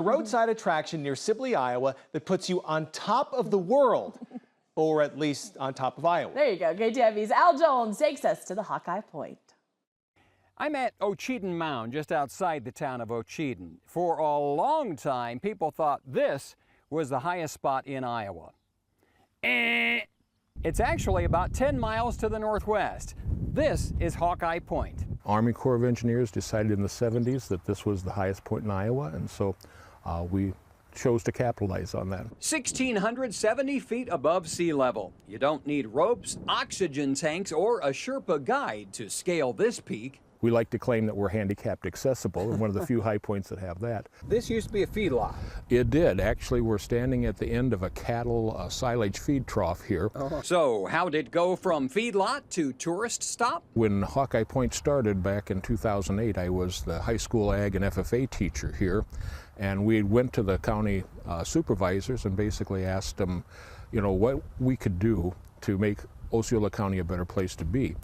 A roadside attraction near Sibley, Iowa that puts you on top of the world, or at least on top of Iowa. There you go. KTIV's Al Jones takes us to the Hawkeye Point. I'm at Ocheyedan Mound, just outside the town of Ocheyedan. For a long time, people thought this was the highest spot in Iowa. It's actually about 10 miles to the northwest. This is Hawkeye Point. Army Corps of Engineers decided in the 70s that this was the highest point in Iowa, and so we chose to capitalize on that. 1,670 feet above sea level. You don't need ropes, oxygen tanks, or a Sherpa guide to scale this peak. We like to claim that we're handicapped accessible, and one of the few high points that have that. This used to be a feedlot. It did. Actually, we're standing at the end of a cattle silage feed trough here. So how did it go from feedlot to tourist stop? When Hawkeye Point started back in 2008, I was the high school ag and FFA teacher here, and we went to the county supervisors and basically asked them, you know, what we could do to make Osceola County a better place to be.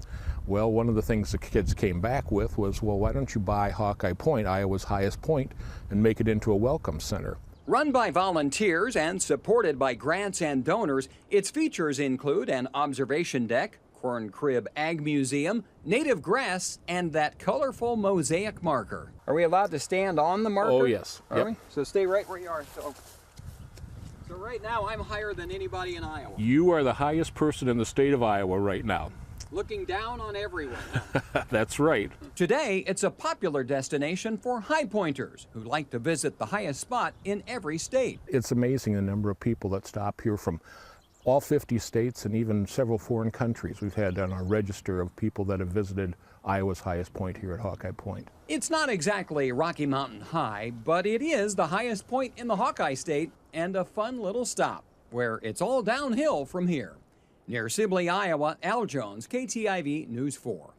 Well, one of the things the kids came back with was, well, why don't you buy Hawkeye Point, Iowa's highest point, and make it into a welcome center? Run by volunteers and supported by grants and donors, its features include an observation deck, corn crib ag museum, native grass, and that colorful mosaic marker. Are we allowed to stand on the marker? Oh, yes. Are Yep. we? So stay right where you are. So right now, I'm higher than anybody in Iowa. You are the highest person in the state of Iowa right now. Looking down on everyone. That's right. Today, it's a popular destination for high pointers who like to visit the highest spot in every state. It's amazing the number of people that stop here from all 50 states and even several foreign countries. We've had on our register of people that have visited Iowa's highest point here at Hawkeye Point. It's not exactly Rocky Mountain High, but it is the highest point in the Hawkeye State and a fun little stop where it's all downhill from here. Near Sibley, Iowa, Al Jones, KTIV News 4.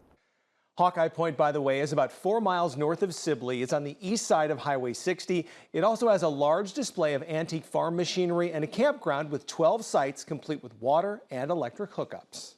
Hawkeye Point, by the way, is about 4 miles north of Sibley. It's on the east side of Highway 60. It also has a large display of antique farm machinery and a campground with 12 sites complete with water and electric hookups.